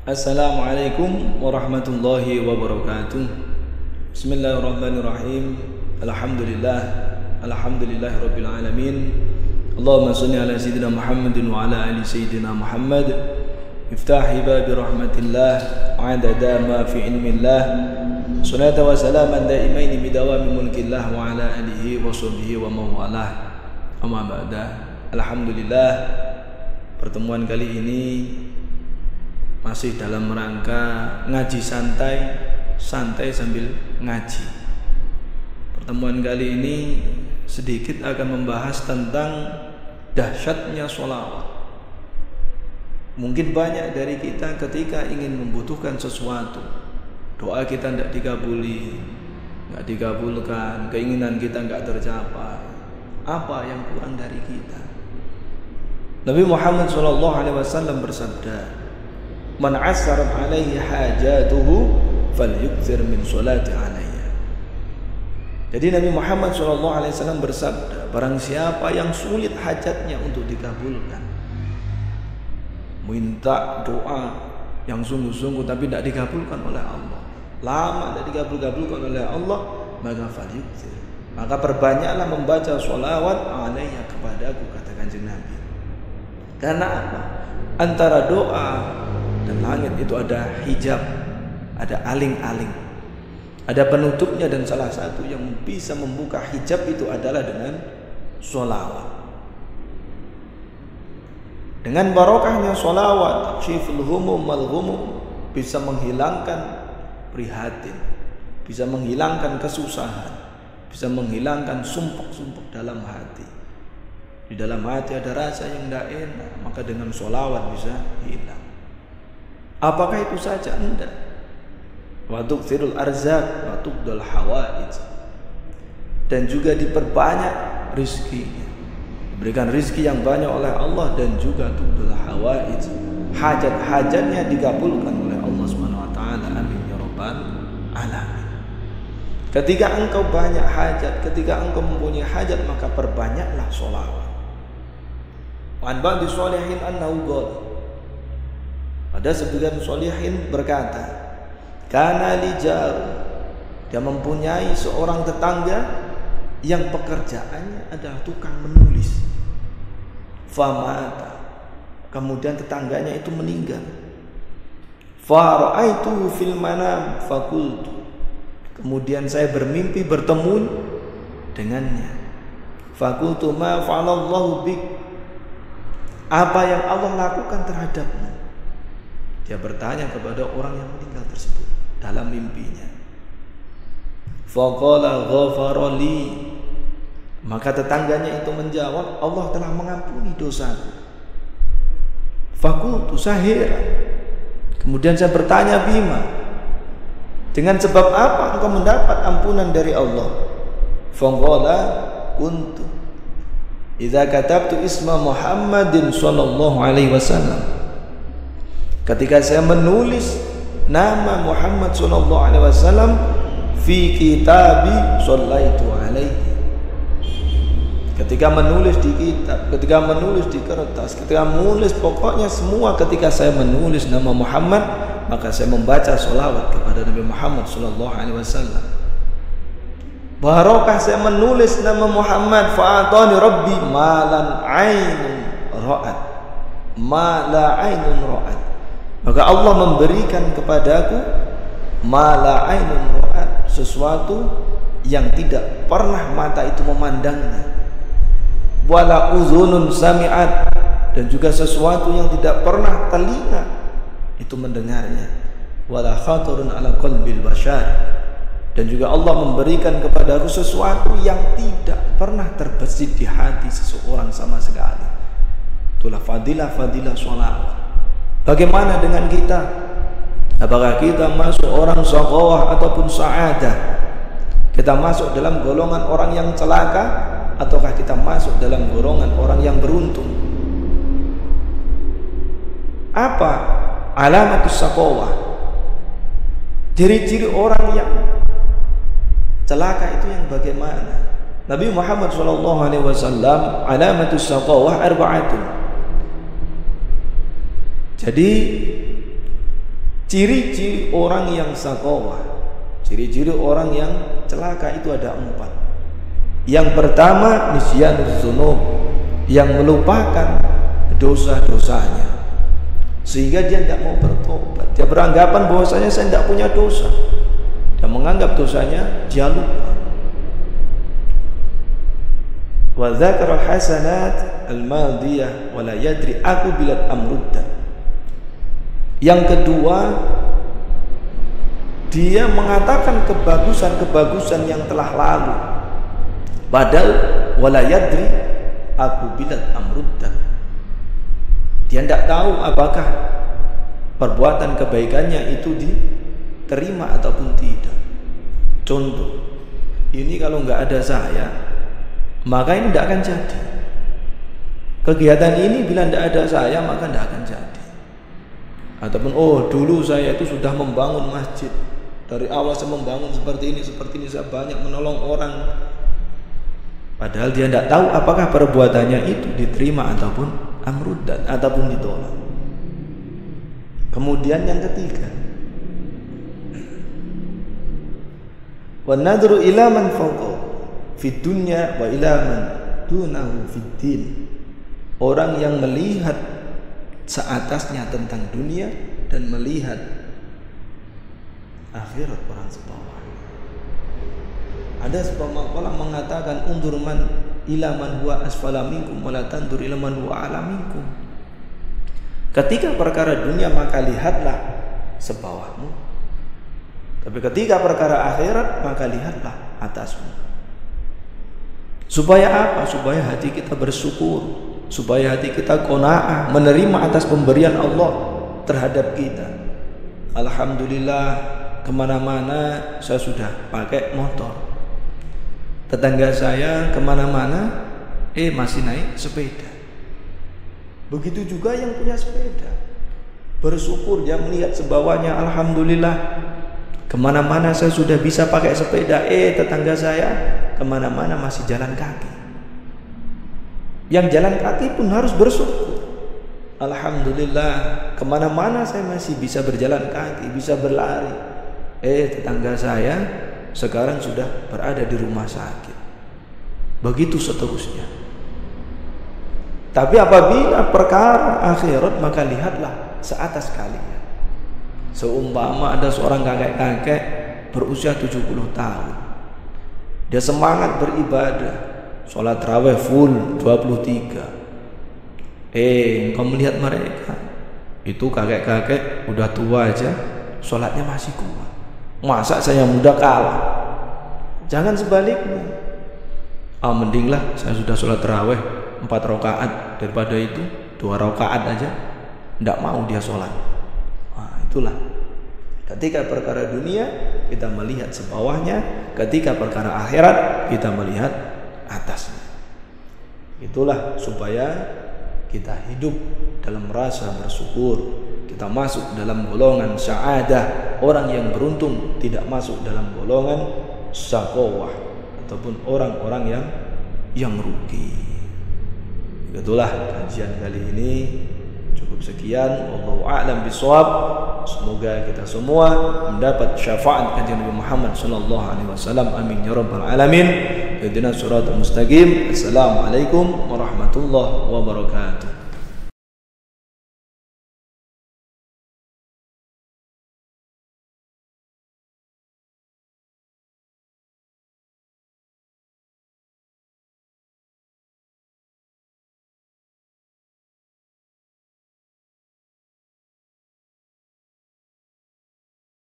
Assalamualaikum warahmatullahi wabarakatuh. Bismillahirrahmanirrahim. Alhamdulillahirabbil alamin. Allahumma shalli ala sayyidina Muhammadin wa ala ali sayyidina Muhammad. Iftahi babi rahmatillah adada ma fi ilmillah. Salatu wa salaman daimaini bidawami mulkillah wa ala alihi wa sahbihi wa mawalah. Amma ba'da. Alhamdulillah, pertemuan kali ini masih dalam rangka ngaji santai sambil ngaji. Pertemuan kali ini sedikit akan membahas tentang dahsyatnya sholawat. Mungkin banyak dari kita ketika ingin membutuhkan sesuatu, doa kita tidak dikabuli, tidak dikabulkan, keinginan kita tidak tercapai, apa yang kurang dari kita? Nabi Muhammad SAW bersabda, "Man assarat alaihi hajatuhu falyukthir min sholati alayya." Jadi Nabi Muhammad SAW bersabda, barang siapa yang sulit hajatnya untuk dikabulkan, minta doa yang sungguh-sungguh tapi tidak dikabulkan oleh Allah, lama tidak dikabulkan oleh Allah, maka falyukthir, maka perbanyaklah membaca sholawat alayya kepadaku, kata Kanjeng Nabi. Karena apa? Antara doa dan langit itu ada hijab, ada aling-aling, ada penutupnya, dan salah satu yang bisa membuka hijab itu adalah dengan sholawat. Dengan barokahnya sholawat, takshiful humum wal ghumum, bisa menghilangkan prihatin, bisa menghilangkan kesusahan, bisa menghilangkan sumpuk-sumpuk dalam hati. Di dalam hati ada rasa yang tidak enak, maka dengan sholawat bisa hilang. Apakah itu saja? Enggak. Wa tukthirul arzaq wa tuqdal hawaij, dan juga diperbanyak rizkinya, diberikan rizki yang banyak oleh Allah, dan juga tuqdal hawaij, hajat-hajatnya dikabulkan oleh Allah Subhanahu wa taala. Amin ya rabbal alamin. Ketika engkau banyak hajat, ketika engkau mempunyai hajat, maka perbanyaklah sholawat. An ba'di sholihin annahu qala, ada sebagian sholihin berkata, kana li jar, dia mempunyai seorang tetangga yang pekerjaannya adalah tukang menulis. Famata, kemudian tetangganya itu meninggal. Fa ra'aituhu fil manam faqultu, kemudian saya bermimpi bertemu dengannya. Faqultu ma fa'alallahu bik, apa yang Allah lakukan terhadapmu? Dia bertanya kepada orang yang meninggal tersebut dalam mimpinya. Faqala ghafara li, maka tetangganya itu menjawab, Allah telah mengampuni dosaku. Faqultu, saya heran. Kemudian saya bertanya, bima, dengan sebab apa engkau mendapat ampunan dari Allah? Faqala kuntu idza katabtu isma Muhammadin sallallahu alaihi wasallam, ketika saya menulis nama Muhammad sallallahu alaihi wasallam fi kitabi shallaitu alaihi, ketika menulis di kitab, ketika menulis di kertas, ketika menulis, pokoknya semua, ketika saya menulis nama Muhammad, maka saya membaca sholawat kepada Nabi Muhammad sallallahu alaihi wasallam. Barokah saya menulis nama Muhammad, fa'atani rabbi malan ainun ra'at, mala ainun ra'at, maka Allah memberikan kepadaku mala ainun ra'at, sesuatu yang tidak pernah mata itu memandangnya, wala uzunun sami'at, dan juga sesuatu yang tidak pernah telinga itu mendengarnya, wala khatarun ala qalbil bashar, dan juga Allah memberikan kepadaku sesuatu yang tidak pernah terbesit di hati seseorang sama sekali. Itulah fadilah-fadilah sholawat. Bagaimana dengan kita? Apakah kita masuk orang shaqawah ataupun sa'adah? Kita masuk dalam golongan orang yang celaka, ataukah kita masuk dalam golongan orang yang beruntung? Apa alamatus shaqawah? Ciri-ciri orang yang celaka itu yang bagaimana? Nabi Muhammad SAW, alamatus shaqawah arba'atun. Jadi Ciri-ciri orang yang sakowah, ciri-ciri orang yang celaka itu ada 4. Yang pertama, nisyanuz dzunub, yang melupakan dosa-dosanya, sehingga dia tidak mau bertobat. Dia beranggapan bahwasanya saya tidak punya dosa. Dia menganggap dosanya dia lupa. Wa dzakara al-hasanat al-madiyah wa la yadri aqbilat amruddan. Yang kedua, dia mengatakan kebagusan-kebagusan yang telah lalu, padahal wala yadri aqbilat amruddan. Dia tidak tahu apakah perbuatan kebaikannya itu diterima ataupun tidak. Contoh, ini kalau nggak ada saya, maka ini tidak akan jadi. Kegiatan ini bila tidak ada saya, maka tidak akan jadi. Ataupun, oh dulu saya itu sudah membangun masjid, dari awal saya membangun seperti ini, saya banyak menolong orang. Padahal dia tidak tahu apakah perbuatannya itu diterima ataupun amruddan, ataupun ditolak. Kemudian yang ketiga, wa nadru ila man fawqahu fid dunya wa ila man dunahu fid din. Orang yang melihat seatasnya tentang dunia dan melihat akhirat orang sebawah. Ada sebuah makalah mengatakan undur man ila man huwa asfala minkum wa la tandur ila man huwa a'la minkum. Ketika perkara dunia maka lihatlah sebawahmu, tapi ketika perkara akhirat maka lihatlah atasmu. Supaya apa? Supaya hati kita bersyukur, supaya hati kita qanaah, menerima atas pemberian Allah terhadap kita. Alhamdulillah, kemana-mana saya sudah pakai motor. Tetangga saya kemana-mana masih naik sepeda. Begitu juga yang punya sepeda, bersyukur dia melihat sebawahnya. Alhamdulillah, kemana-mana saya sudah bisa pakai sepeda. Tetangga saya kemana-mana masih jalan kaki. Yang jalan kaki pun harus bersyukur. Alhamdulillah, kemana-mana saya masih bisa berjalan kaki, bisa berlari. Tetangga saya sekarang sudah berada di rumah sakit. Begitu seterusnya. Tapi apabila perkara akhirat maka lihatlah seatas kalian. Seumpama ada seorang kakek-kakek berusia 70 tahun. Dia semangat beribadah, sholat tarawih full 23. Engkau melihat mereka, itu kakek-kakek udah tua aja sholatnya masih kuat. Masa saya muda kalah? Jangan sebaliknya. Mendinglah saya sudah sholat tarawih 4 rakaat daripada itu 2 rakaat aja tidak mau dia sholat. Itulah ketika perkara dunia kita melihat sebawahnya, ketika perkara akhirat kita melihat atasnya. Itulah supaya kita hidup dalam rasa bersyukur, kita masuk dalam golongan sa'adah, orang yang beruntung, tidak masuk dalam golongan syaqawah ataupun orang-orang yang rugi. Itulah kajian kali ini. Cukup sekian, wallahu a'lam bishawab. Semoga kita semua mendapat syafaat kajian Nabi Muhammad sallallahu alaihi wasallam. Amin ya rabbal alamin. Ihdinas siratal mustaqim. Assalamualaikum warahmatullahi wabarakatuh.